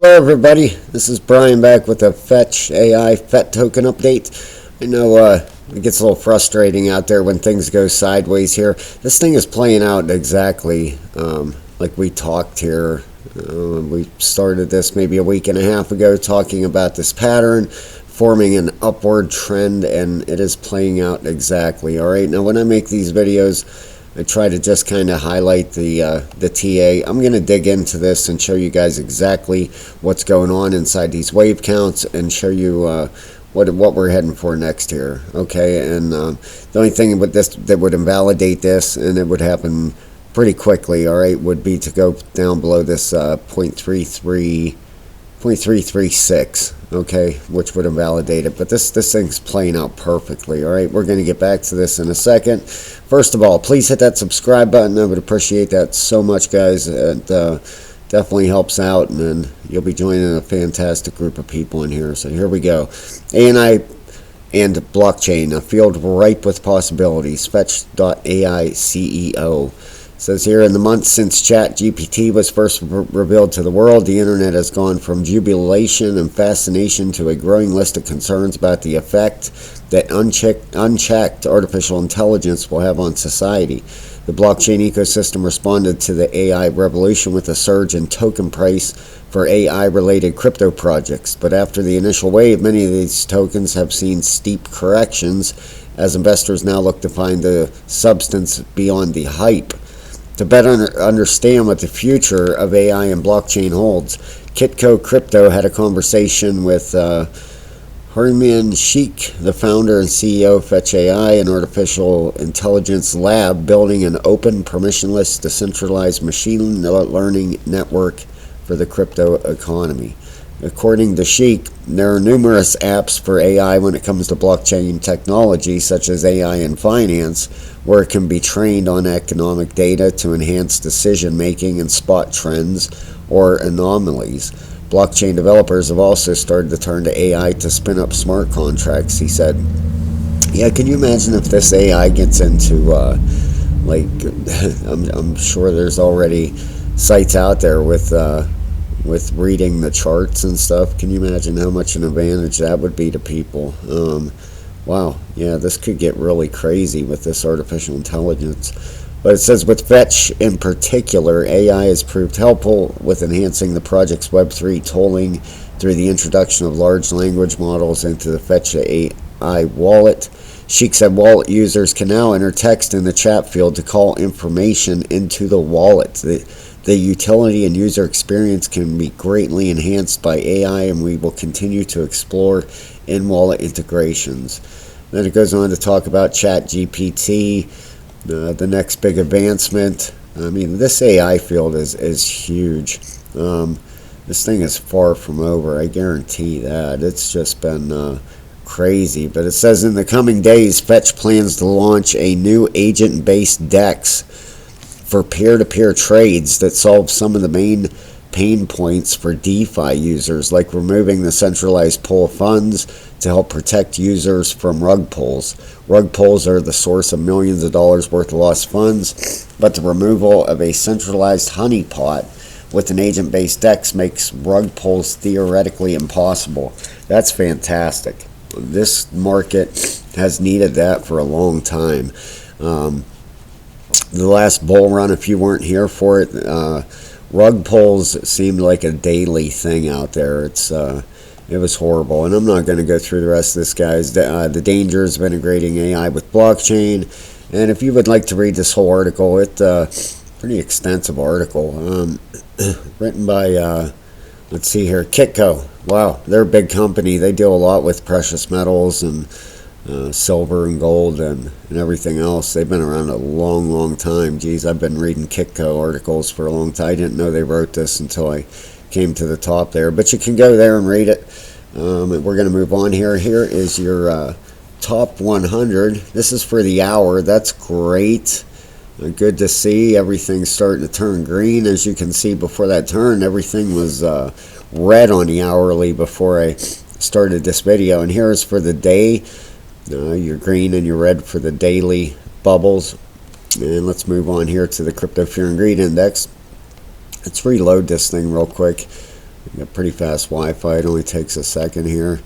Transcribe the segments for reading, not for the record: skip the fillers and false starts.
Everybody, this is Brian back with a Fetch.ai FET token update. I know it gets a little frustrating out there when things go sideways here. This thing is playing out exactly like we talked here. We started this maybe a week and a half ago talking about this pattern forming an upward trend, and it is playing out exactly. Alright, now when I make these videos, I try to just kind of highlight the TA. I'm going to dig into this and show you guys exactly what's going on inside these wave counts and show you what we're heading for next here. Okay, and the only thing with this that would invalidate this, and it would happen pretty quickly, all right, would be to go down below this 0.336, okay, which would invalidate it. But this thing's playing out perfectly. All right, we're going to get back to this in a second. First of all, please hit that subscribe button. I would appreciate that so much, guys. It definitely helps out, and then you'll be joining a fantastic group of people in here. So here we go. AI and blockchain, a field ripe with possibilities. Fetch.ai CEO says here, in the months since ChatGPT was first revealed to the world, the internet has gone from jubilation and fascination to a growing list of concerns about the effect that unchecked artificial intelligence will have on society. The blockchain ecosystem responded to the AI revolution with a surge in token price for AI-related crypto projects. But after the initial wave, many of these tokens have seen steep corrections as investors now look to find the substance beyond the hype. To better understand what the future of AI and blockchain holds, Kitco Crypto had a conversation with Harman Sheikh, the founder and CEO of Fetch.ai, an artificial intelligence lab building an open, permissionless, decentralized machine learning network for the crypto economy. According to Sheikh, there are numerous apps for AI when it comes to blockchain technology, such as AI in finance, where it can be trained on economic data to enhance decision-making and spot trends or anomalies. Blockchain developers have also started to turn to AI to spin up smart contracts, he said. Yeah, can you imagine if this AI gets into, I'm sure there's already sites out there with reading the charts and stuff. Can you imagine how much an advantage that would be to people? Wow, yeah, this could get really crazy with this artificial intelligence. But it says, with Fetch in particular, AI has proved helpful with enhancing the project's Web3 tooling through the introduction of large language models into the Fetch.ai wallet. Sheikh said wallet users can now enter text in the chat field to call information into the wallet. The utility and user experience can be greatly enhanced by AI, and we will continue to explore in-wallet integrations. Then it goes on to talk about ChatGPT, the next big advancement. I mean, this AI field is huge. This thing is far from over, I guarantee that. It's just been crazy. But it says, in the coming days, Fetch plans to launch a new agent-based DEX for peer-to-peer trades that solve some of the main pain points for DeFi users, like removing the centralized pool of funds to help protect users from rug pulls. Rug pulls are the source of millions of dollars worth of lost funds, but the removal of a centralized honeypot with an agent-based DEX makes rug pulls theoretically impossible. That's fantastic. This market has needed that for a long time. The last bull run, if you weren't here for it, rug pulls seemed like a daily thing out there. It was horrible, and I'm not going to go through the rest of this, guys. The dangers of integrating AI with blockchain, and if you would like to read this whole article, it's a pretty extensive article, written by, let's see here, Kitco. Wow, they're a big company. They deal a lot with precious metals and silver and gold and everything else. They've been around a long time. Geez, I've been reading Kitco articles for a long time. I didn't know they wrote this until I came to the top there, but you can go there and read it. We're going to move on here. Here is your top 100. This is for the hour. That's great. Good to see. Everything's starting to turn green. As you can see, before that turn, everything was red on the hourly before I started this video. And here is for the day. Your green and your red for the daily bubbles. And let's move on here to the Crypto Fear and Greed Index. Let's reload this thing real quick. Got pretty fast Wi-Fi. It only takes a second here.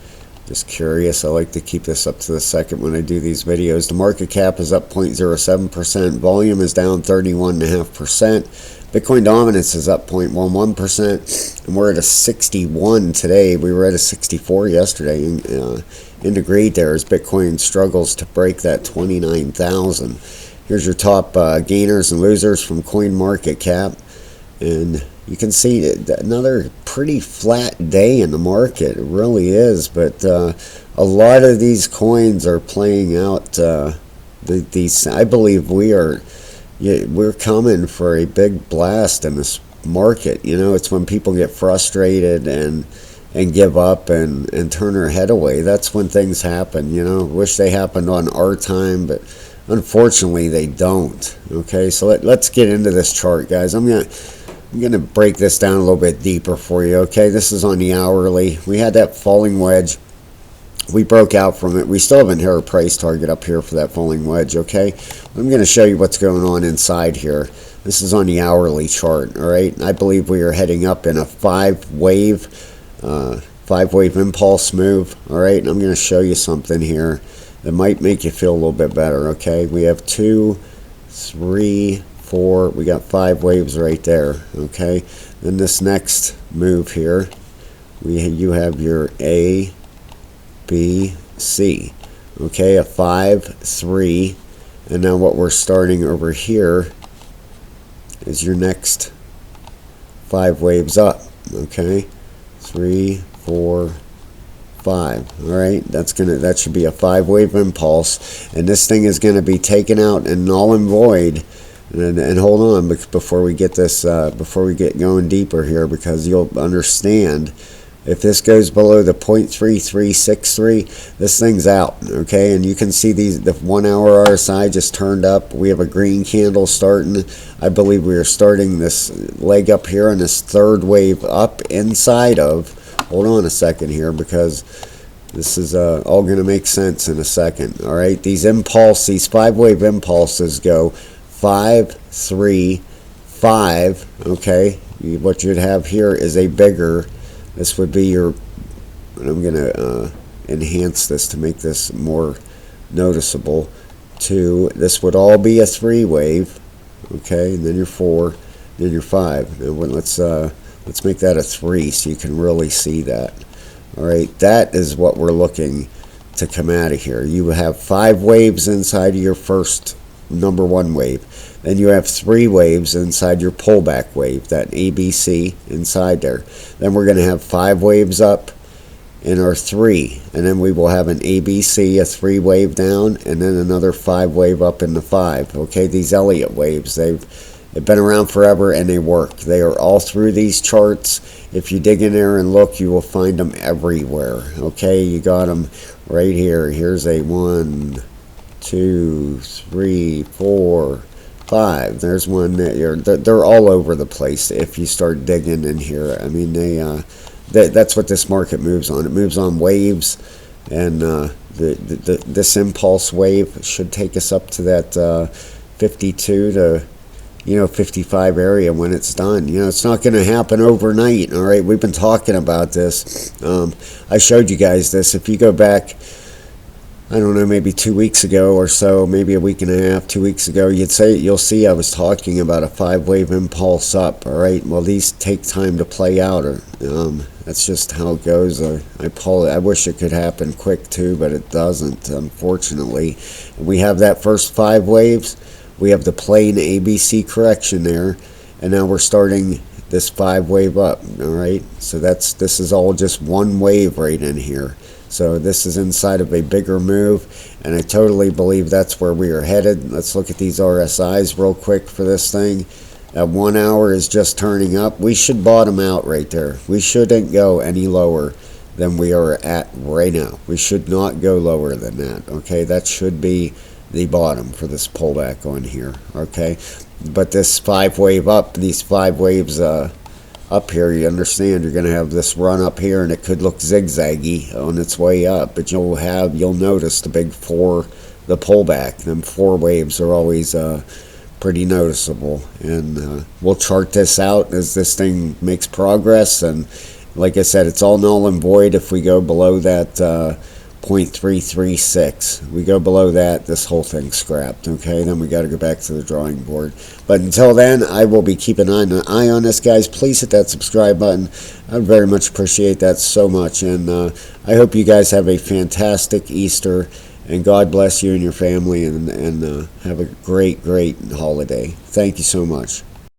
Just curious. I like to keep this up to the second when I do these videos. The market cap is up 0.07%. Volume is down 31.5%. Bitcoin dominance is up 0.11%. And we're at a 61 today. We were at a 64 yesterday. In the grade there as Bitcoin struggles to break that 29,000. Here's your top gainers and losers from CoinMarketCap. And you can see another pretty flat day in the market. It really is. But a lot of these coins are playing out. These, I believe we're coming for a big blast in this market. You know, it's when people get frustrated and give up and turn their head away. That's when things happen. You know, wish they happened on our time, but unfortunately they don't. Okay, so let's get into this chart, guys. I'm gonna break this down a little bit deeper for you. Okay, this is on the hourly. We had that falling wedge. We broke out from it. We still haven't hit our price target up here for that falling wedge. Okay, I'm going to show you what's going on inside here. This is on the hourly chart. All right, I believe we are heading up in a five-wave impulse move. All right, and I'm going to show you something here that might make you feel a little bit better. Okay, we have 2, 3, 4. We got 5 waves right there. Okay, then this next move here, you have your A, B, C. Okay, a 5, 3, and now what we're starting over here is your next 5 waves up. Okay, 3, 4, 5. All right, that should be a 5-wave impulse, and this thing is going to be taken out and null and void. And hold on before we get this, before we get going deeper here, because you'll understand. If this goes below the 0.3363, this thing's out, okay? And you can see the 1 hour RSI just turned up. We have a green candle starting. I believe we are starting this leg up here and this third wave up inside of. Hold on a second here, because this is all going to make sense in a second, all right? These 5-wave impulses go 5, 3, 5, okay? What you'd have here is a bigger. This would be your, and I'm going to enhance this to make this more noticeable. 2, this would all be a 3-wave, okay, and then your 4, then your 5. Now let's make that a 3 so you can really see that. All right, that is what we're looking to come out of here. You have 5 waves inside of your first number 1 wave. Then you have 3 waves inside your pullback wave, that ABC inside there. Then we're going to have 5 waves up in our 3, and then we will have an ABC, a 3-wave down, and then another 5-wave up in the 5. Okay, these Elliott waves, they've been around forever and they work. They are all through these charts. If you dig in there and look, you will find them everywhere. Okay, you got them right here. Here's a 1, 2, 3, 4, 5. There's one that they're all over the place if you start digging in here. I mean, that's what this market moves on. It moves on waves, and this impulse wave should take us up to that 52 to 55 area when it's done. It's not going to happen overnight. All right, we've been talking about this. I showed you guys this. If you go back, I don't know, maybe 2 weeks ago or so, maybe a week and a half, 2 weeks ago, you'll see I was talking about a 5-wave impulse up. All right, well, these take time to play out. That's just how it goes. I wish it could happen quick too, but it doesn't, unfortunately. We have that first 5 waves. We have the plain ABC correction there, and now we're starting this 5-wave up. All right, so this is all just one wave right in here. So this is inside of a bigger move, and I totally believe that's where we are headed. Let's look at these RSIs real quick for this thing. At 1 hour is just turning up. We should bottom out right there. We shouldn't go any lower than we are at right now. We should not go lower than that. Okay, that should be the bottom for this pullback on here. Okay, but this 5-wave up, these 5 waves up here, you understand you're going to have this run up here, and it could look zigzaggy on its way up, but you'll notice the big 4, the pullback. Them 4 waves are always pretty noticeable, and we'll chart this out as this thing makes progress, and Like I said, it's all null and void if we go below that 0.336. We go below that, this whole thing's scrapped. Okay, then we got to go back to the drawing board. But until then, I will be keeping an eye on this, guys. Please hit that subscribe button. I would very much appreciate that so much. And I hope you guys have a fantastic Easter. And God bless you and your family. And have a great, great holiday. Thank you so much.